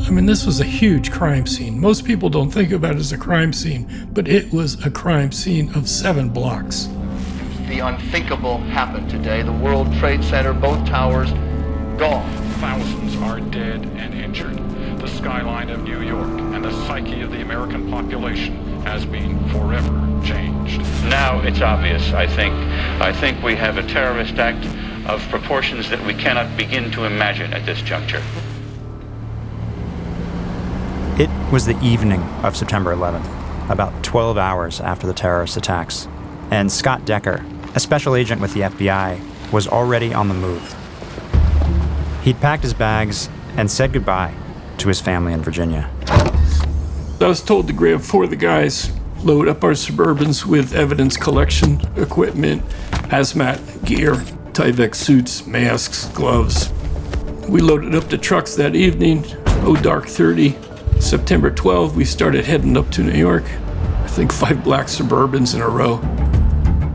I mean, this was a huge crime scene. Most people don't think of it as a crime scene, but it was a crime scene of 7 blocks. The unthinkable happened today. The World Trade Center, both towers, gone. Thousands are dead and injured. The skyline of New York and the psyche of the American population has been forever changed. Now it's obvious, I think we have a terrorist act of proportions that we cannot begin to imagine at this juncture. It was the evening of September 11th, about 12 hours after the terrorist attacks, and Scott Decker, a special agent with the FBI, was already on the move. He'd packed his bags and said goodbye to his family in Virginia. I was told to grab 4 of the guys, load up our Suburbans with evidence collection equipment, hazmat gear, Tyvek suits, masks, gloves. We loaded up the trucks that evening, dark 30. September 12, we started heading up to New York. I think 5 black Suburbans in a row.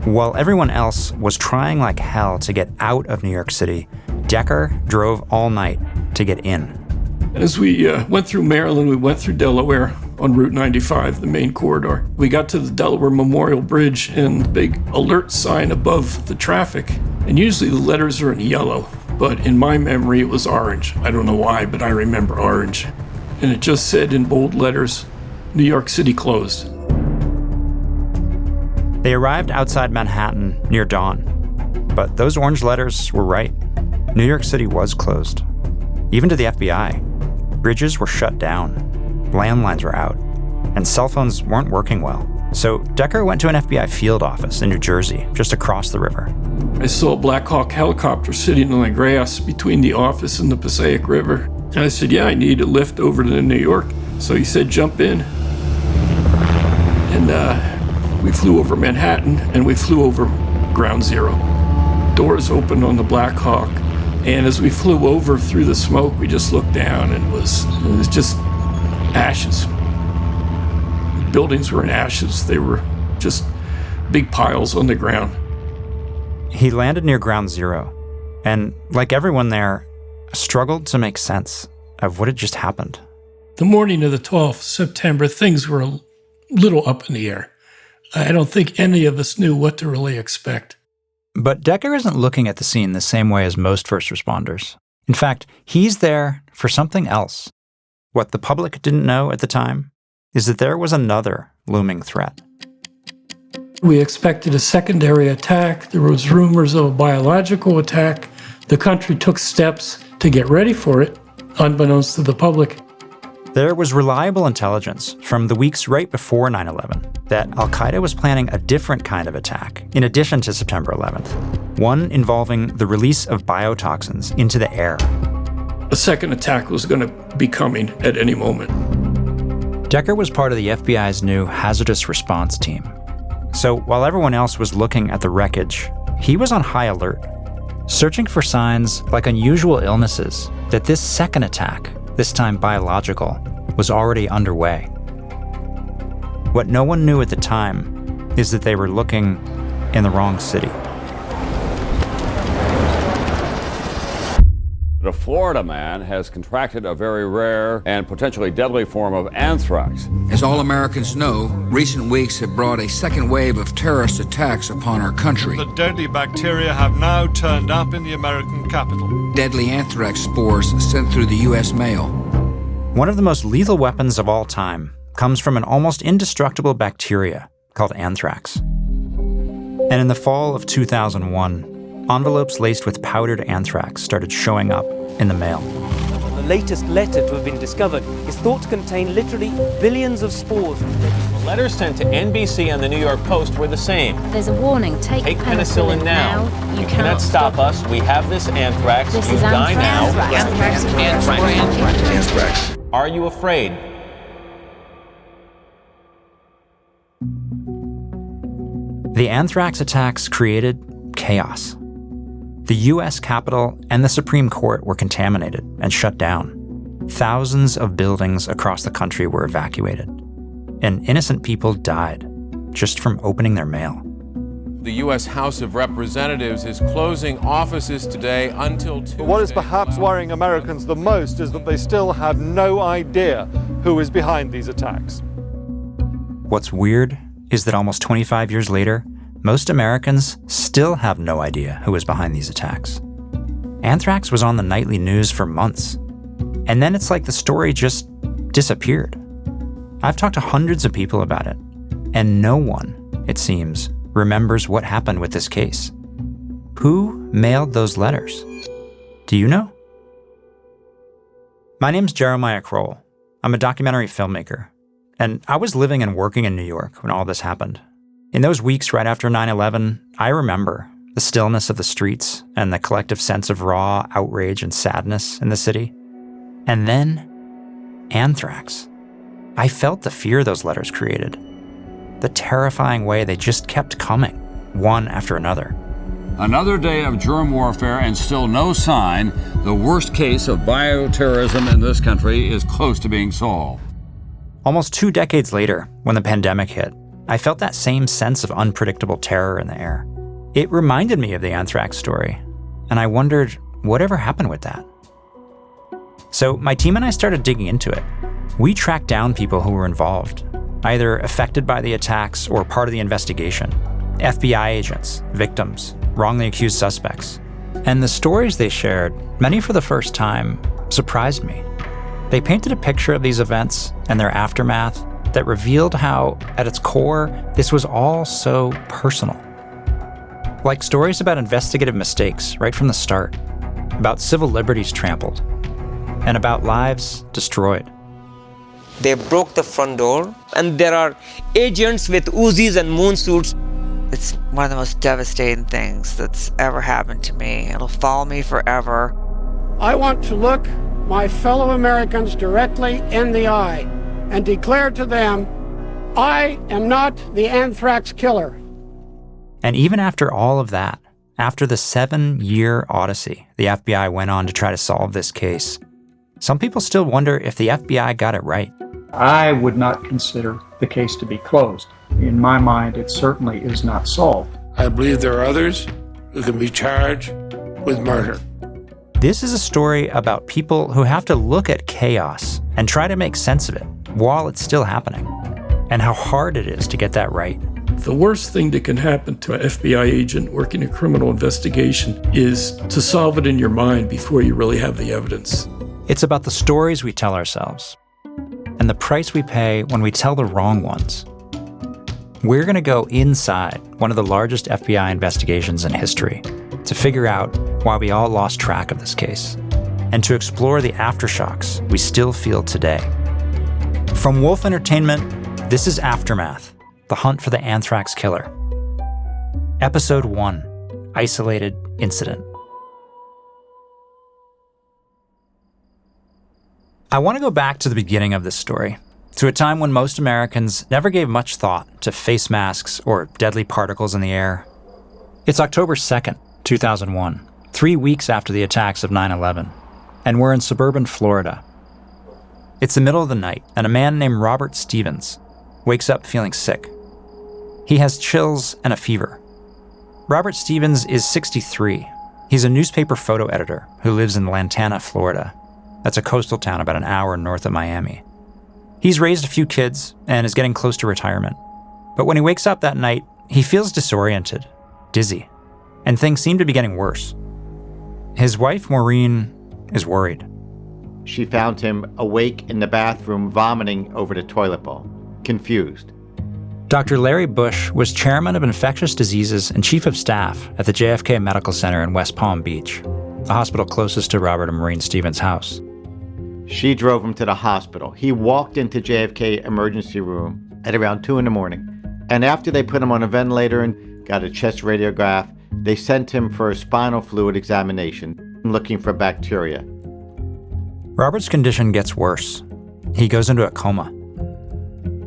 While everyone else was trying like hell to get out of New York City, Decker drove all night to get in. As we went through Maryland, we went through Delaware on Route 95, the main corridor. We got to the Delaware Memorial Bridge and the big alert sign above the traffic. And usually the letters are in yellow, but in my memory it was orange. I don't know why, but I remember orange. And it just said in bold letters, New York City closed. They arrived outside Manhattan near dawn. But those orange letters were right. New York City was closed. Even to the FBI. Bridges were shut down. Landlines were out. And cell phones weren't working well. So Decker went to an FBI field office in New Jersey, just across the river. I saw a Black Hawk helicopter sitting on the grass between the office and the Passaic River. And I said, yeah, I need a lift over to New York. So he said, jump in. And we flew over Manhattan, and we flew over Ground Zero. Doors opened on the Black Hawk. And as we flew over through the smoke, we just looked down, and it was just ashes. Buildings were in ashes. They were just big piles on the ground. He landed near Ground Zero, and like everyone there, struggled to make sense of what had just happened. The morning of the 12th September, things were a little up in the air. I don't think any of us knew what to really expect. But Decker isn't looking at the scene the same way as most first responders. In fact, he's there for something else. What the public didn't know at the time is that there was another looming threat. We expected a secondary attack. There was rumors of a biological attack. The country took steps to get ready for it, unbeknownst to the public. There was reliable intelligence from the weeks right before 9/11 that al-Qaeda was planning a different kind of attack in addition to September 11th, one involving the release of biotoxins into the air. A second attack was going to be coming at any moment. Decker was part of the FBI's new hazardous response team. So while everyone else was looking at the wreckage, he was on high alert, searching for signs like unusual illnesses that this second attack, this time biological, was already underway. What no one knew at the time is that they were looking in the wrong city. A Florida man has contracted a very rare and potentially deadly form of anthrax. As all Americans know, recent weeks have brought a second wave of terrorist attacks upon our country. The deadly bacteria have now turned up in the American capital. Deadly anthrax spores sent through the U.S. mail. One of the most lethal weapons of all time comes from an almost indestructible bacteria called anthrax. And in the fall of 2001, envelopes laced with powdered anthrax started showing up in the mail. The latest letter to have been discovered is thought to contain literally billions of spores. The letters sent to NBC and the New York Post were the same. There's a warning. Take penicillin now. You cannot stop us. We have this anthrax. This you is die anthrax. now. Anthrax. Are you afraid? The anthrax attacks created chaos. The U.S. Capitol and the Supreme Court were contaminated and shut down. Thousands of buildings across the country were evacuated. And innocent people died just from opening their mail. The U.S. House of Representatives is closing offices today until Tuesday. What is perhaps worrying Americans the most is that they still have no idea who is behind these attacks. What's weird is that almost 25 years later, most Americans still have no idea who is behind these attacks. Anthrax was on the nightly news for months, and then it's like the story just disappeared. I've talked to hundreds of people about it, and no one, it seems, remembers what happened with this case. Who mailed those letters? Do you know? My name's Jeremiah Kroll. I'm a documentary filmmaker, and I was living and working in New York when all this happened. In those weeks right after 9/11, I remember the stillness of the streets and the collective sense of raw outrage and sadness in the city. And then, anthrax. I felt the fear those letters created. The terrifying way they just kept coming, one after another. Another day of germ warfare and still no sign the worst case of bioterrorism in this country is close to being solved. Almost 2 decades later, when the pandemic hit, I felt that same sense of unpredictable terror in the air. It reminded me of the anthrax story, and I wondered whatever happened with that. So my team and I started digging into it. We tracked down people who were involved, either affected by the attacks or part of the investigation. FBI agents, victims, wrongly accused suspects. And the stories they shared, many for the first time, surprised me. They painted a picture of these events and their aftermath that revealed how, at its core, this was all so personal. Like stories about investigative mistakes right from the start, about civil liberties trampled, and about lives destroyed. They broke the front door, and there are agents with Uzis and moon suits. It's one of the most devastating things that's ever happened to me. It'll follow me forever. I want to look my fellow Americans directly in the eye and declare to them, I am not the anthrax killer. And even after all of that, after the 7-year odyssey the FBI went on to try to solve this case, some people still wonder if the FBI got it right. I would not consider the case to be closed. In my mind, it certainly is not solved. I believe there are others who can be charged with murder. This is a story about people who have to look at chaos and try to make sense of it while it's still happening, and how hard it is to get that right. The worst thing that can happen to an FBI agent working a criminal investigation is to solve it in your mind before you really have the evidence. It's about the stories we tell ourselves and the price we pay when we tell the wrong ones. We're going to go inside one of the largest FBI investigations in history to figure out why we all lost track of this case and to explore the aftershocks we still feel today. From Wolf Entertainment, this is Aftermath, The Hunt for the Anthrax Killer. Episode 1, Isolated Incident. I want to go back to the beginning of this story, to a time when most Americans never gave much thought to face masks or deadly particles in the air. It's October 2nd, 2001, 3 weeks after the attacks of 9/11, and we're in suburban Florida. It's the middle of the night, and a man named Robert Stevens wakes up feeling sick. He has chills and a fever. Robert Stevens is 63. He's a newspaper photo editor who lives in Lantana, Florida. That's a coastal town about an hour north of Miami. He's raised a few kids and is getting close to retirement. But when he wakes up that night, he feels disoriented, dizzy, and things seem to be getting worse. His wife, Maureen, is worried. She found him awake in the bathroom, vomiting over the toilet bowl, confused. Dr. Larry Bush was chairman of infectious diseases and chief of staff at the JFK Medical Center in West Palm Beach, the hospital closest to Robert and Maureen Stevens' house. She drove him to the hospital. He walked into JFK emergency room at around 2 a.m. And after they put him on a ventilator and got a chest radiograph, they sent him for a spinal fluid examination, looking for bacteria. Robert's condition gets worse. He goes into a coma.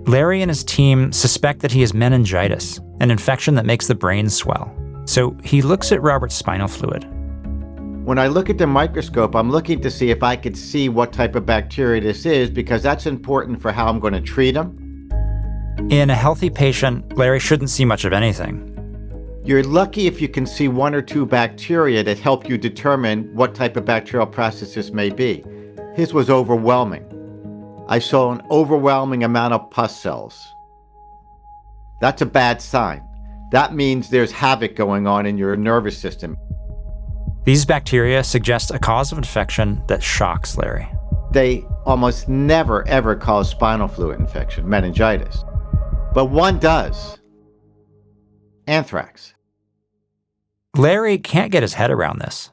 Larry and his team suspect that he has meningitis, an infection that makes the brain swell. So he looks at Robert's spinal fluid. When I look at the microscope, I'm looking to see if I could see what type of bacteria this is, because that's important for how I'm going to treat him. In a healthy patient, Larry shouldn't see much of anything. You're lucky if you can see one or two bacteria that help you determine what type of bacterial process this may be. His was overwhelming. I saw an overwhelming amount of pus cells. That's a bad sign. That means there's havoc going on in your nervous system. These bacteria suggest a cause of infection that shocks Larry. They almost never, ever cause spinal fluid infection, meningitis. But one does. Anthrax. Larry can't get his head around this.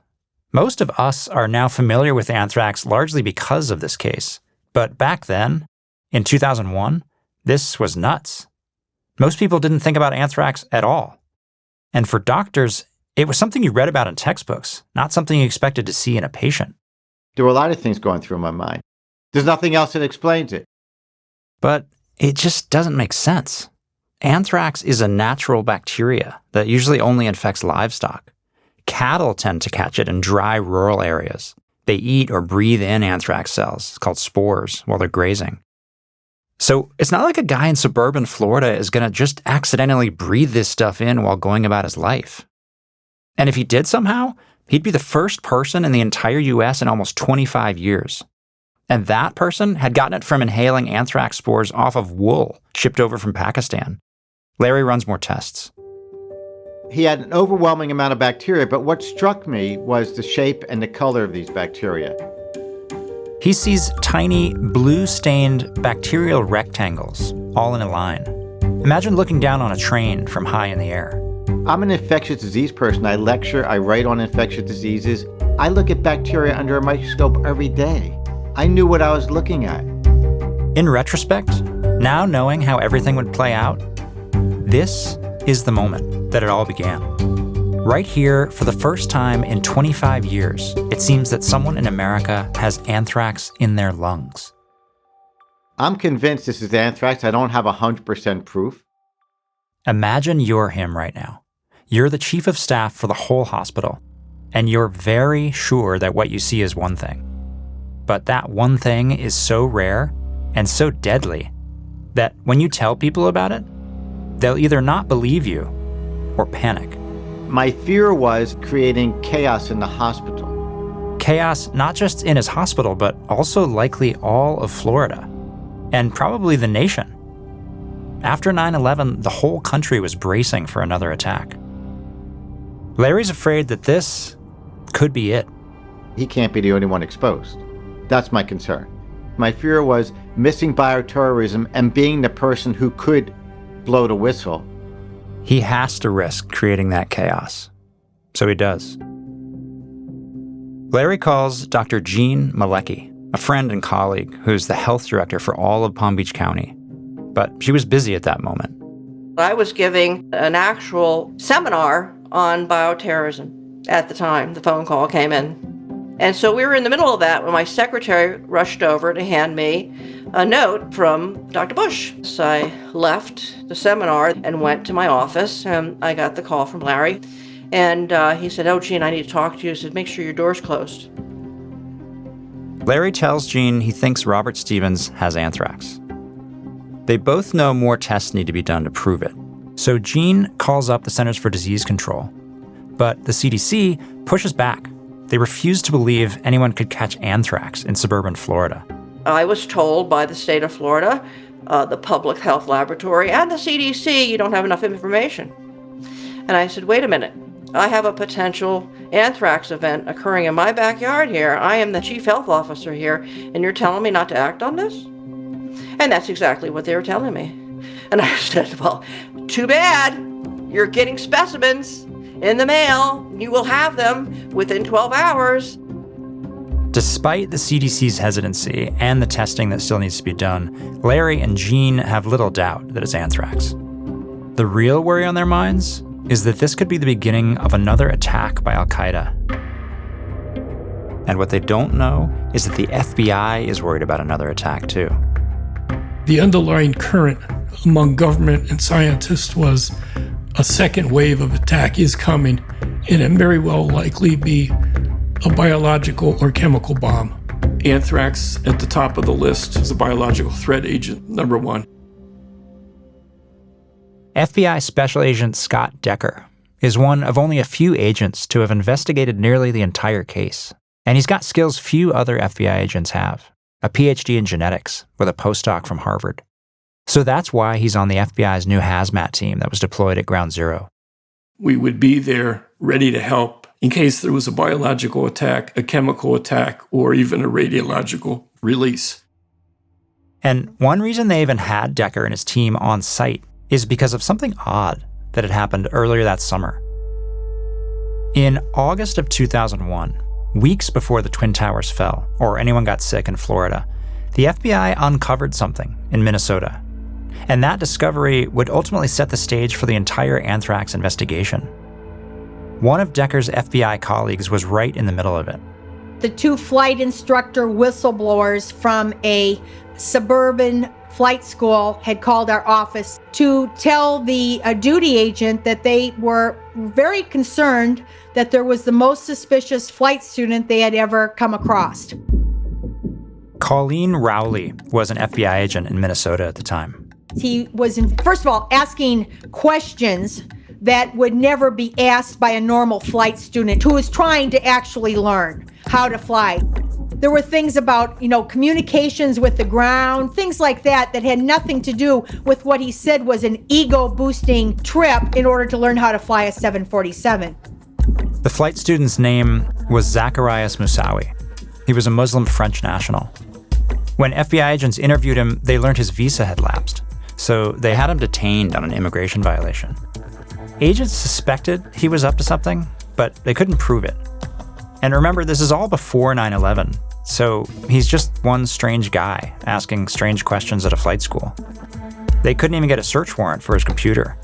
Most of us are now familiar with anthrax largely because of this case. But back then, in 2001, this was nuts. Most people didn't think about anthrax at all. And for doctors, it was something you read about in textbooks, not something you expected to see in a patient. There were a lot of things going through my mind. There's nothing else that explains it. But it just doesn't make sense. Anthrax is a natural bacteria that usually only infects livestock. Cattle tend to catch it in dry rural areas. They eat or breathe in anthrax cells, called spores, while they're grazing. So it's not like a guy in suburban Florida is going to just accidentally breathe this stuff in while going about his life. And if he did somehow, he'd be the first person in the entire US in almost 25 years. And that person had gotten it from inhaling anthrax spores off of wool shipped over from Pakistan. Larry runs more tests. He had an overwhelming amount of bacteria, but what struck me was the shape and the color of these bacteria. He sees tiny, blue-stained bacterial rectangles, all in a line. Imagine looking down on a train from high in the air. I'm an infectious disease person. I lecture, I write on infectious diseases. I look at bacteria under a microscope every day. I knew what I was looking at. In retrospect, now knowing how everything would play out, this is the moment that it all began. Right here, for the first time in 25 years, it seems that someone in America has anthrax in their lungs. I'm convinced this is anthrax. I don't have 100% proof. Imagine you're him right now. You're the chief of staff for the whole hospital, and you're very sure that what you see is one thing. But that one thing is so rare and so deadly that when you tell people about it, they'll either not believe you or panic. My fear was creating chaos in the hospital. Chaos not just in his hospital, but also likely all of Florida, and probably the nation. After 9/11, the whole country was bracing for another attack. Larry's afraid that this could be it. He can't be the only one exposed. That's my concern. My fear was missing bioterrorism and being the person who could blow the whistle. He has to risk creating that chaos. So he does. Larry calls Dr. Jean Malecki, a friend and colleague who's the health director for all of Palm Beach County. But she was busy at that moment. I was giving an actual seminar on bioterrorism at the time the phone call came in. And so we were in the middle of that when my secretary rushed over to hand me a note from Dr. Bush. So I left the seminar and went to my office, and I got the call from Larry. And he said, "Oh, Jean, I need to talk to you." He said, "Make sure your door's closed." Larry tells Jean he thinks Robert Stevens has anthrax. They both know more tests need to be done to prove it. So Jean calls up the Centers for Disease Control. But the CDC pushes back. They refuse to believe anyone could catch anthrax in suburban Florida. I was told by the state of Florida, the Public Health Laboratory, and the CDC, you don't have enough information. And I said, wait a minute. I have a potential anthrax event occurring in my backyard here. I am the chief health officer here, and you're telling me not to act on this? And that's exactly what they were telling me. And I said, well, too bad. You're getting specimens in the mail. You will have them within 12 hours. Despite the CDC's hesitancy and the testing that still needs to be done, Larry and Jean have little doubt that it's anthrax. The real worry on their minds is that this could be the beginning of another attack by Al-Qaeda. And what they don't know is that the FBI is worried about another attack too. The underlying current among government and scientists was a second wave of attack is coming, and it may well likely be a biological or chemical bomb. Anthrax at the top of the list is a biological threat agent number one. FBI Special Agent Scott Decker is one of only a few agents to have investigated nearly the entire case. And he's got skills few other FBI agents have, a PhD in genetics with a postdoc from Harvard. So that's why he's on the FBI's new hazmat team that was deployed at Ground Zero. We would be there ready to help in case there was a biological attack, a chemical attack, or even a radiological release. And one reason they even had Decker and his team on site is because of something odd that had happened earlier that summer. In August of 2001, weeks before the Twin Towers fell, or anyone got sick in Florida, the FBI uncovered something in Minnesota. And that discovery would ultimately set the stage for the entire anthrax investigation. One of Decker's FBI colleagues was right in the middle of it. The two flight instructor whistleblowers from a suburban flight school had called our office to tell the duty agent that they were very concerned that there was the most suspicious flight student they had ever come across. Colleen Rowley was an FBI agent in Minnesota at the time. He was, first of all, asking questions that would never be asked by a normal flight student who is trying to actually learn how to fly. There were things about, communications with the ground, things like that that had nothing to do with what he said was an ego-boosting trip in order to learn how to fly a 747. The flight student's name was Zacharias Moussaoui. He was a Muslim French national. When FBI agents interviewed him, they learned his visa had lapsed, so they had him detained on an immigration violation. Agents suspected he was up to something, but they couldn't prove it. And remember, this is all before 9/11, so he's just one strange guy asking strange questions at a flight school. They couldn't even get a search warrant for his computer.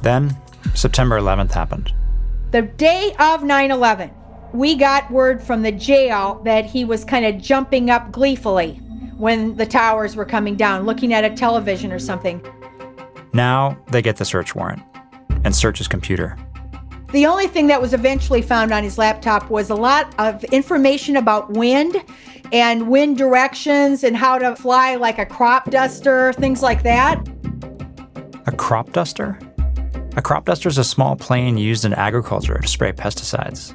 Then, September 11th happened. The day of 9/11, we got word from the jail that he was kind of jumping up gleefully when the towers were coming down, looking at a television or something. Now they get the search warrant and search his computer. The only thing that was eventually found on his laptop was a lot of information about wind and wind directions and how to fly like a crop duster, things like that. A crop duster? A crop duster is a small plane used in agriculture to spray pesticides.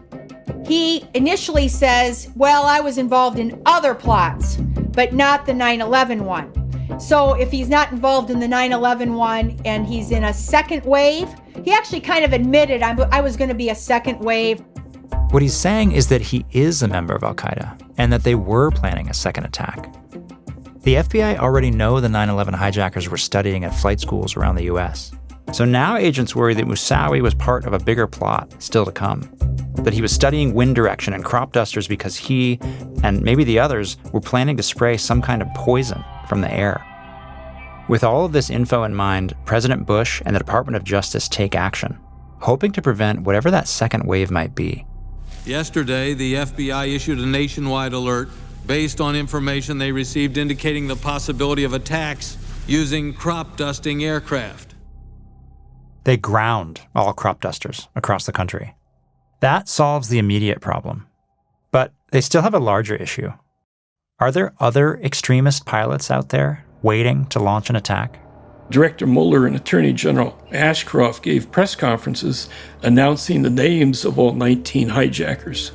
He initially says, well, I was involved in other plots, but not the 9/11 one. So if he's not involved in the 9/11 one and he's in a second wave, he actually kind of admitted I was going to be a second wave. What he's saying is that he is a member of Al-Qaeda and that they were planning a second attack. The FBI already know the 9/11 hijackers were studying at flight schools around the US. So now agents worry that Moussaoui was part of a bigger plot still to come. That he was studying wind direction and crop dusters because he, and maybe the others, were planning to spray some kind of poison from the air. With all of this info in mind, President Bush and the Department of Justice take action, hoping to prevent whatever that second wave might be. Yesterday, the FBI issued a nationwide alert based on information they received indicating the possibility of attacks using crop dusting aircraft. They ground all crop dusters across the country. That solves the immediate problem. But they still have a larger issue. Are there other extremist pilots out there waiting to launch an attack? Director Mueller and Attorney General Ashcroft gave press conferences announcing the names of all 19 hijackers.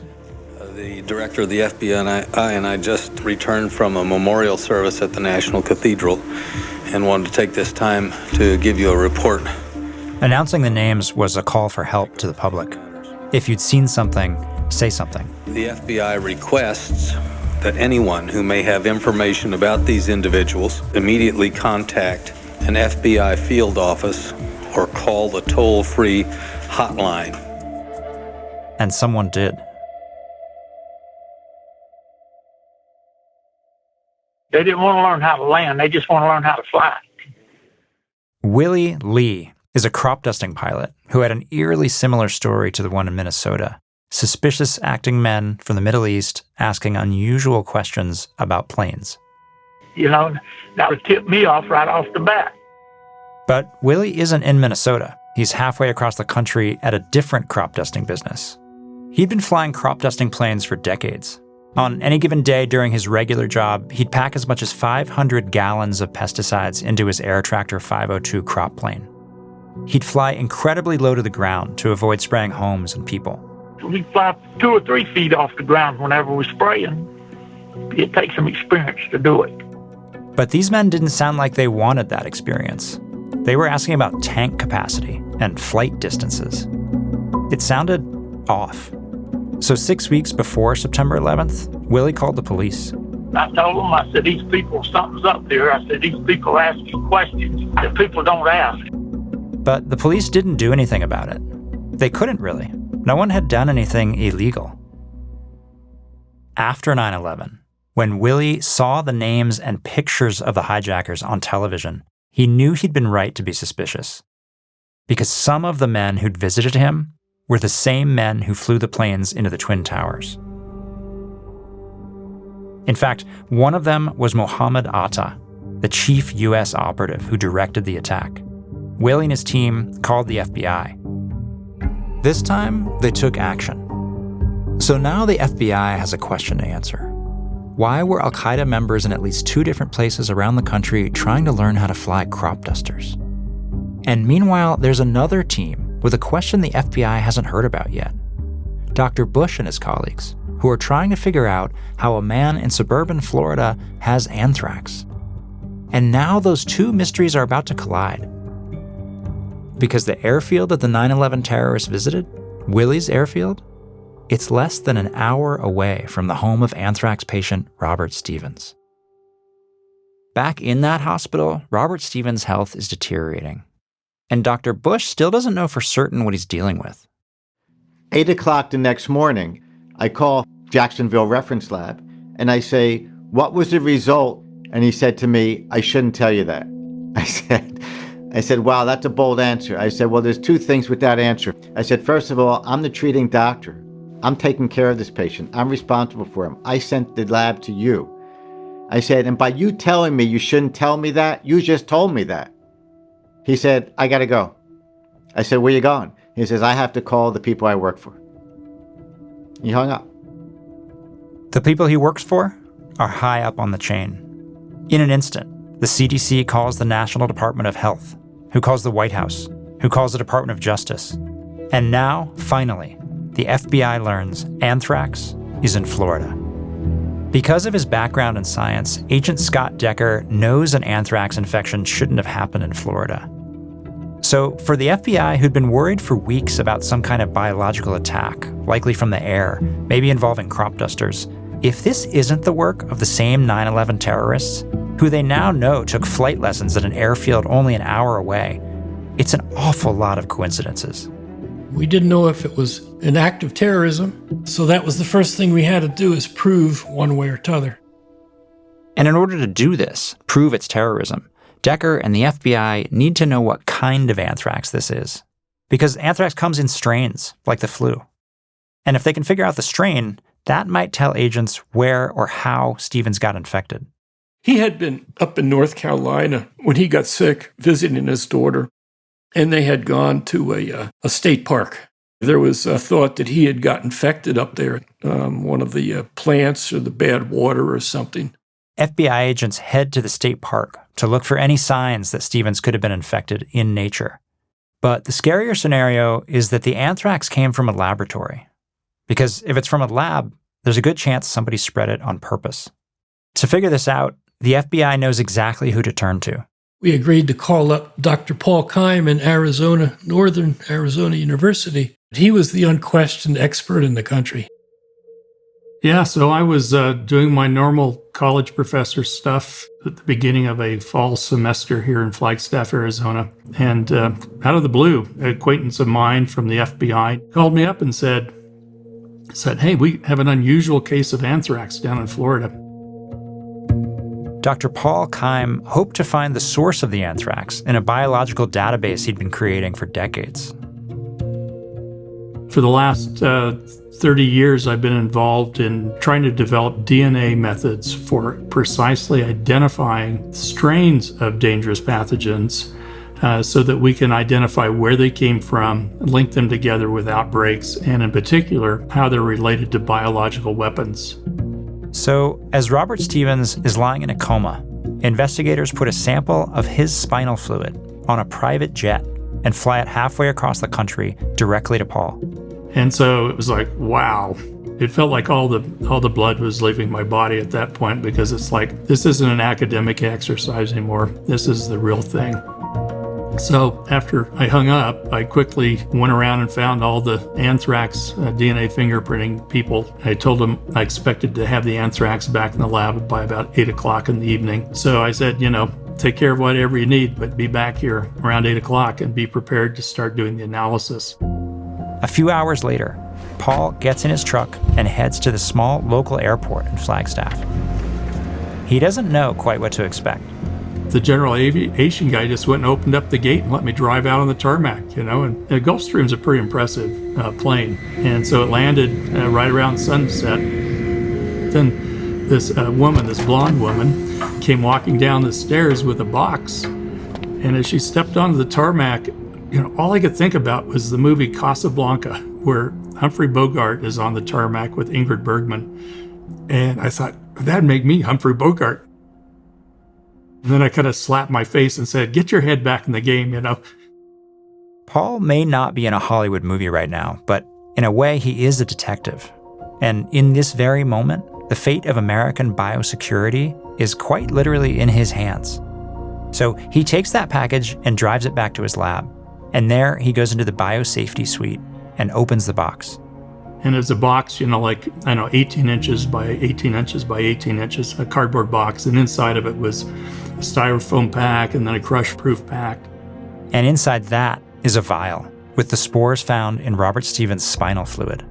The director of the FBI and I just returned from a memorial service at the National Cathedral and wanted to take this time to give you a report. Announcing the names was a call for help to the public. If you'd seen something, say something. The FBI requests that anyone who may have information about these individuals immediately contact an FBI field office or call the toll-free hotline. And someone did. They didn't want to learn how to land. They just want to learn how to fly. Willie Lee is a crop dusting pilot who had an eerily similar story to the one in Minnesota. Suspicious acting men from the Middle East asking unusual questions about planes. That would tip me off right off the bat. But Willie isn't in Minnesota. He's halfway across the country at a different crop dusting business. He'd been flying crop dusting planes for decades. On any given day during his regular job, he'd pack as much as 500 gallons of pesticides into his Air Tractor 502 crop plane. He'd fly incredibly low to the ground to avoid spraying homes and people. We fly 2 or 3 feet off the ground whenever we're spraying. It takes some experience to do it. But these men didn't sound like they wanted that experience. They were asking about tank capacity and flight distances. It sounded off. So 6 weeks before September 11th, Willie called the police. I told them, I said, these people, something's up there. I said, these people asking questions that people don't ask. But the police didn't do anything about it. They couldn't really. No one had done anything illegal. After 9/11, when Willie saw the names and pictures of the hijackers on television, he knew he'd been right to be suspicious. Because some of the men who'd visited him were the same men who flew the planes into the Twin Towers. In fact, one of them was Mohammed Atta, the chief U.S. operative who directed the attack. Willie and his team called the FBI. This time, they took action. So now the FBI has a question to answer. Why were al-Qaeda members in at least 2 different places around the country trying to learn how to fly crop dusters? And meanwhile, there's another team with a question the FBI hasn't heard about yet. Dr. Bush and his colleagues, who are trying to figure out how a man in suburban Florida has anthrax. And now those 2 mysteries are about to collide. Because the airfield that the 9/11 terrorists visited, Willie's airfield, it's less than an hour away from the home of anthrax patient Robert Stevens. Back in that hospital, Robert Stevens' health is deteriorating. And Dr. Bush still doesn't know for certain what he's dealing with. 8 o'clock the next morning, I call Jacksonville Reference Lab and I say, "What was the result?" And he said to me, "I shouldn't tell you that." I said, "Wow, that's a bold answer." I said, "Well, there's 2 things with that answer." I said, "First of all, I'm the treating doctor. I'm taking care of this patient. I'm responsible for him. I sent the lab to you." I said, "And by you telling me you shouldn't tell me that, you just told me that." He said, "I gotta go." I said, "Where you going?" He says, "I have to call the people I work for." He hung up. The people he works for are high up on the chain. In an instant, the CDC calls the National Department of Health, who calls the White House, who calls the Department of Justice. And now, finally, the FBI learns anthrax is in Florida. Because of his background in science, Agent Scott Decker knows an anthrax infection shouldn't have happened in Florida. So for the FBI, who'd been worried for weeks about some kind of biological attack, likely from the air, maybe involving crop dusters, if this isn't the work of the same 9/11 terrorists, who they now know took flight lessons at an airfield only an hour away, it's an awful lot of coincidences. We didn't know if it was an act of terrorism, so that was the first thing we had to do, is prove one way or t'other. And in order to do this, prove it's terrorism, Decker and the FBI need to know what kind of anthrax this is. Because anthrax comes in strains, like the flu. And if they can figure out the strain, that might tell agents where or how Stevens got infected. He had been up in North Carolina when he got sick, visiting his daughter, and they had gone to a state park. There was a thought that he had got infected up there, one of the plants or the bad water or something. FBI agents head to the state park to look for any signs that Stevens could have been infected in nature. But the scarier scenario is that the anthrax came from a laboratory. Because if it's from a lab, there's a good chance somebody spread it on purpose. To figure this out, the FBI knows exactly who to turn to. We agreed to call up Dr. Paul Keim in Arizona, Northern Arizona University. He was the unquestioned expert in the country. Yeah, so I was doing my normal college professor stuff at the beginning of a fall semester here in Flagstaff, Arizona. And out of the blue, an acquaintance of mine from the FBI called me up and said, "Hey, we have an unusual case of anthrax down in Florida." Dr. Paul Keim hoped to find the source of the anthrax in a biological database he'd been creating for decades. For the last 30 years, I've been involved in trying to develop DNA methods for precisely identifying strains of dangerous pathogens so that we can identify where they came from, link them together with outbreaks, and in particular, how they're related to biological weapons. So, as Robert Stevens is lying in a coma, investigators put a sample of his spinal fluid on a private jet and fly it halfway across the country directly to Paul. And so it was like, wow. It felt like all the blood was leaving my body at that point, because it's like, this isn't an academic exercise anymore. This is the real thing. So after I hung up, I quickly went around and found all the anthrax DNA fingerprinting people. I told them I expected to have the anthrax back in the lab by about 8 o'clock in the evening. So I said, take care of whatever you need, but be back here around 8 o'clock and be prepared to start doing the analysis. A few hours later, Paul gets in his truck and heads to the small local airport in Flagstaff. He doesn't know quite what to expect. The general aviation guy just went and opened up the gate and let me drive out on the tarmac, and the Gulfstream's a pretty impressive plane. And so it landed right around sunset. Then this blonde woman, came walking down the stairs with a box. And as she stepped onto the tarmac, all I could think about was the movie Casablanca, where Humphrey Bogart is on the tarmac with Ingrid Bergman. And I thought, that'd make me Humphrey Bogart. And then I kind of slapped my face and said, get your head back in the game, Paul may not be in a Hollywood movie right now, but in a way he is a detective. And in this very moment, the fate of American biosecurity is quite literally in his hands. So he takes that package and drives it back to his lab. And there he goes into the biosafety suite and opens the box. And it's a box, 18 inches by 18 inches by 18 inches, a cardboard box. And inside of it was a styrofoam pack and then a crush-proof pack. And inside that is a vial with the spores found in Robert Stevens' spinal fluid.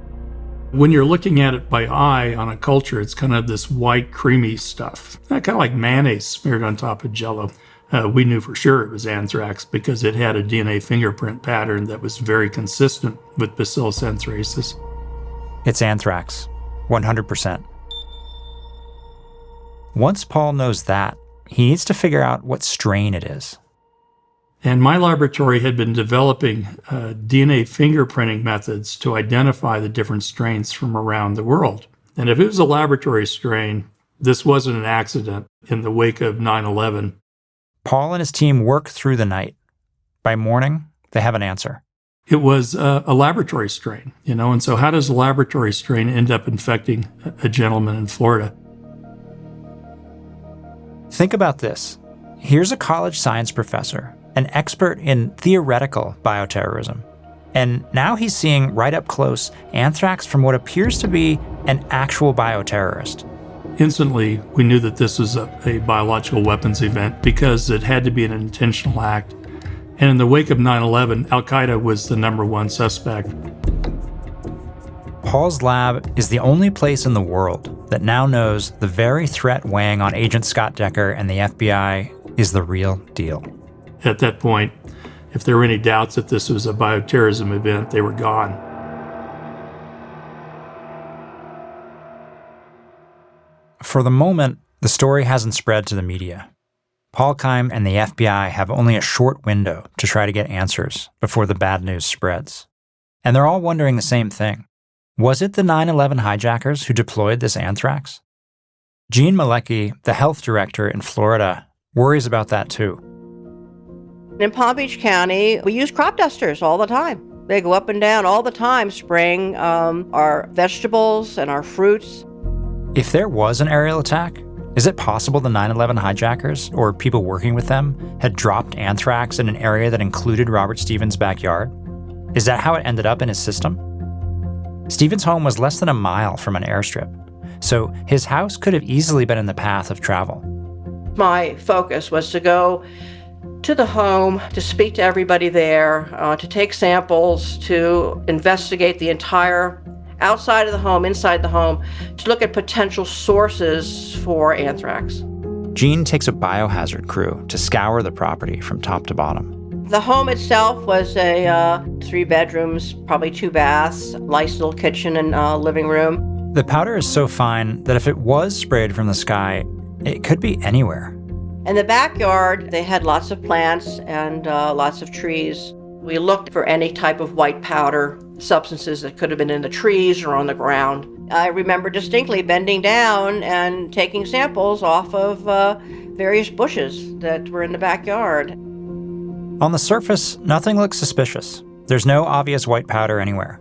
When you're looking at it by eye on a culture, it's kind of this white, creamy stuff, kind of like mayonnaise smeared on top of Jell-O. We knew for sure it was anthrax because it had a DNA fingerprint pattern that was very consistent with Bacillus anthracis. It's anthrax, 100%. Once Paul knows that, he needs to figure out what strain it is. And my laboratory had been developing DNA fingerprinting methods to identify the different strains from around the world. And if it was a laboratory strain, this wasn't an accident in the wake of 9/11. Paul and his team work through the night. By morning, they have an answer. It was a laboratory strain, and so how does a laboratory strain end up infecting a gentleman in Florida? Think about this. Here's a college science professor, an expert in theoretical bioterrorism. And now he's seeing right up close anthrax from what appears to be an actual bioterrorist. Instantly, we knew that this was a biological weapons event because it had to be an intentional act. And in the wake of 9/11, Al-Qaeda was the number one suspect. Paul's lab is the only place in the world that now knows the very threat weighing on Agent Scott Decker and the FBI is the real deal. At that point, if there were any doubts that this was a bioterrorism event, they were gone. For the moment, the story hasn't spread to the media. Paul Keim and the FBI have only a short window to try to get answers before the bad news spreads. And they're all wondering the same thing. Was it the 9/11 hijackers who deployed this anthrax? Gene Malecki, the health director in Florida, worries about that too. In Palm Beach County, we use crop dusters all the time. They go up and down all the time, spraying our vegetables and our fruits. If there was an aerial attack, is it possible the 9/11 hijackers, or people working with them, had dropped anthrax in an area that included Robert Stevens' backyard? Is that how it ended up in his system? Stevens' home was less than a mile from an airstrip, so his house could have easily been in the path of travel. My focus was to go to the home, to speak to everybody there, to take samples, to investigate the entire outside of the home, inside the home, to look at potential sources for anthrax. Gene takes a biohazard crew to scour the property from top to bottom. The home itself was a 3 bedrooms, probably 2 baths, nice little kitchen and living room. The powder is so fine that if it was sprayed from the sky, it could be anywhere. In the backyard, they had lots of plants and lots of trees. We looked for any type of white powder, substances that could have been in the trees or on the ground. I remember distinctly bending down and taking samples off of various bushes that were in the backyard. On the surface, nothing looks suspicious. There's no obvious white powder anywhere.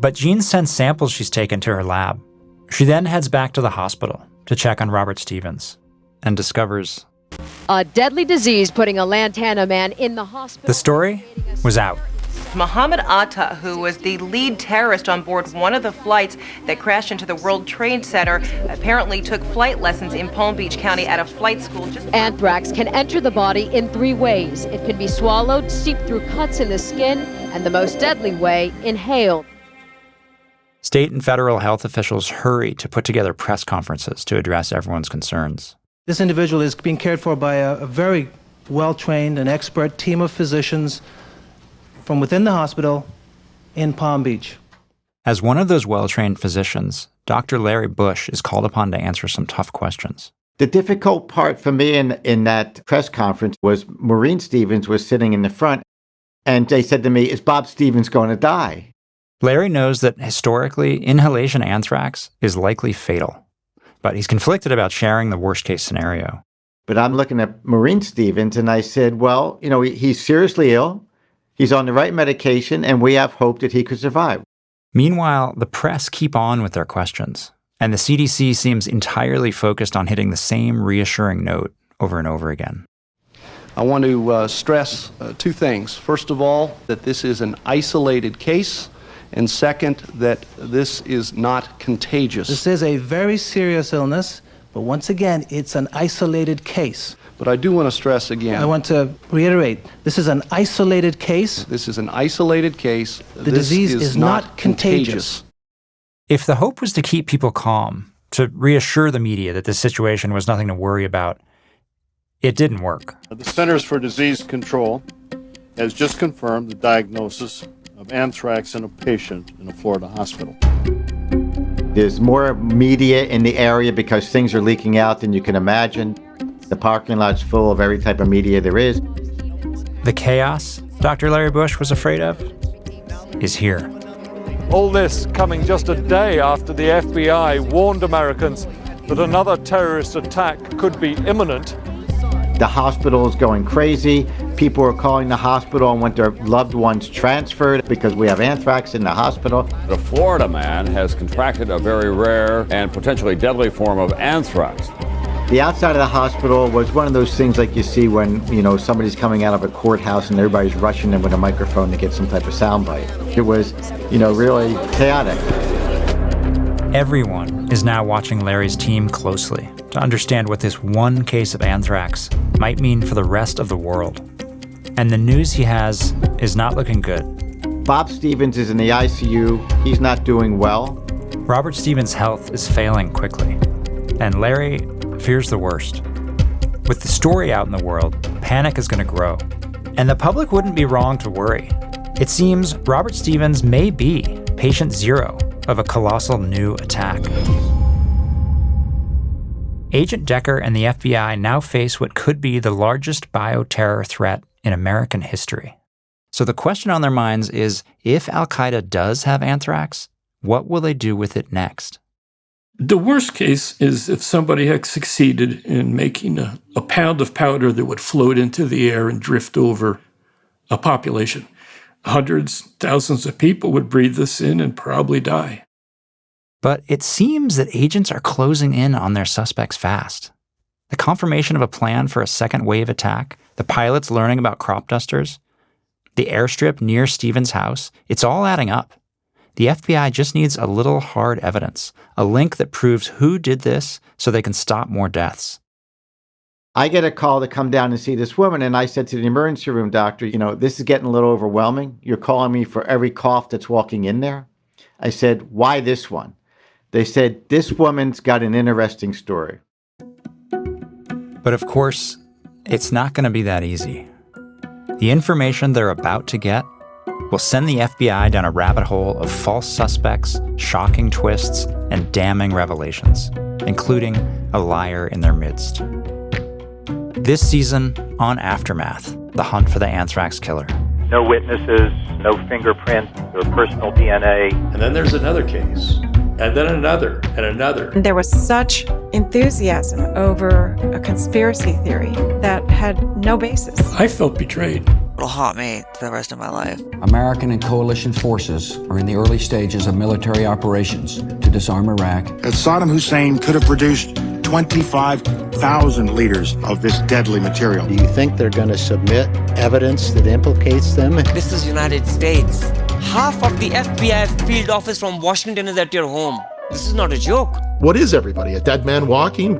But Jean sends samples she's taken to her lab. She then heads back to the hospital to check on Robert Stevens and discovers a deadly disease putting a Lantana man in the hospital. The story was out. Mohammed Atta, who was the lead terrorist on board one of the flights that crashed into the World Trade Center, apparently took flight lessons in Palm Beach County at a flight school. Anthrax can enter the body in 3 ways. It can be swallowed, seep through cuts in the skin, and the most deadly way, inhaled. State and federal health officials hurry to put together press conferences to address everyone's concerns. This individual is being cared for by a very well-trained and expert team of physicians from within the hospital in Palm Beach. As one of those well-trained physicians, Dr. Larry Bush is called upon to answer some tough questions. The difficult part for me in that press conference was Maureen Stevens was sitting in the front, and they said to me, "Is Bob Stevens going to die?" Larry knows that historically, inhalation anthrax is likely fatal, but he's conflicted about sharing the worst-case scenario. But I'm looking at Maureen Stevens, and I said, well, he's seriously ill. He's on the right medication, and we have hope that he could survive. Meanwhile, the press keep on with their questions, and the CDC seems entirely focused on hitting the same reassuring note over and over again. I want to stress 2 things. First of all, that this is an isolated case, and second, that this is not contagious. This is a very serious illness, but once again, it's an isolated case. But I do want to stress again. I want to reiterate, this is an isolated case. This is an isolated case. The disease is not contagious. If the hope was to keep people calm, to reassure the media that this situation was nothing to worry about, it didn't work. The Centers for Disease Control has just confirmed the diagnosis of anthrax in a patient in a Florida hospital. There's more media in the area because things are leaking out than you can imagine. The parking lot's full of every type of media there is. The chaos Dr. Larry Bush was afraid of is here. All this coming just a day after the FBI warned Americans that another terrorist attack could be imminent. The hospital is going crazy. People are calling the hospital and want their loved ones transferred because we have anthrax in the hospital. A Florida man has contracted a very rare and potentially deadly form of anthrax. The outside of the hospital was one of those things like you see when, somebody's coming out of a courthouse and everybody's rushing in with a microphone to get some type of soundbite. It was, really chaotic. Everyone is now watching Larry's team closely to understand what this one case of anthrax might mean for the rest of the world. And the news he has is not looking good. Bob Stevens is in the ICU. He's not doing well. Robert Stevens' health is failing quickly, and Larry fears the worst. With the story out in the world, panic is going to grow. And the public wouldn't be wrong to worry. It seems Robert Stevens may be patient 0 of a colossal new attack. Agent Decker and the FBI now face what could be the largest bioterror threat in American history. So the question on their minds is, if Al-Qaeda does have anthrax, what will they do with it next? The worst case is if somebody had succeeded in making a pound of powder that would float into the air and drift over a population. Hundreds, thousands of people would breathe this in and probably die. But it seems that agents are closing in on their suspects fast. The confirmation of a plan for a second wave attack, the pilots learning about crop dusters, the airstrip near Stevens' house, it's all adding up. The FBI just needs a little hard evidence, a link that proves who did this so they can stop more deaths. I get a call to come down and see this woman, and I said to the emergency room doctor, this is getting a little overwhelming. You're calling me for every cough that's walking in there. I said, why this one? They said, this woman's got an interesting story. But of course, it's not going to be that easy. The information they're about to get will send the FBI down a rabbit hole of false suspects, shocking twists, and damning revelations, including a liar in their midst. This season on Aftermath, the hunt for the anthrax killer. No witnesses, no fingerprints or personal DNA. And then there's another case, and then another, and another. There was such enthusiasm over a conspiracy theory that had no basis. I felt betrayed. It'll haunt me for the rest of my life. American and coalition forces are in the early stages of military operations to disarm Iraq. That Saddam Hussein could have produced 25,000 liters of this deadly material. Do you think they're going to submit evidence that implicates them? This is United States. Half of the FBI field office from Washington is at your home. This is not a joke. What is everybody, a dead man walking?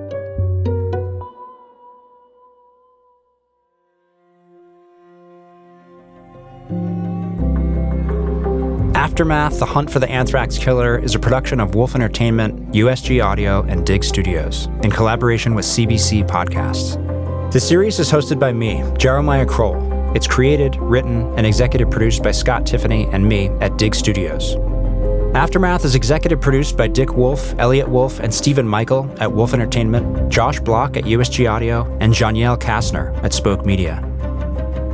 Aftermath, The Hunt for the Anthrax Killer is a production of Wolf Entertainment, USG Audio, and Dig Studios, in collaboration with CBC Podcasts. The series is hosted by me, Jeremiah Kroll. It's created, written, and executive produced by Scott Tiffany and me at Dig Studios. Aftermath is executive produced by Dick Wolf, Elliot Wolf, and Stephen Michael at Wolf Entertainment, Josh Block at USG Audio, and Janielle Kastner at Spoke Media.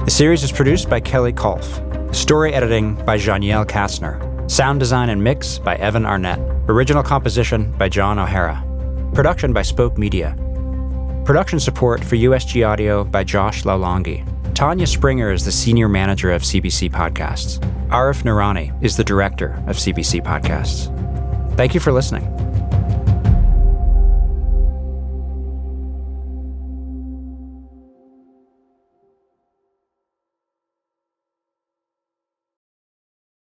The series is produced by Kelly Kolf. Story editing by Janielle Kastner. Sound design and mix by Evan Arnett. Original composition by John O'Hara. Production by Spoke Media. Production support for USG Audio by Josh Laulongi. Tanya Springer is the senior manager of CBC Podcasts. Arif Noorani is the director of CBC Podcasts. Thank you for listening.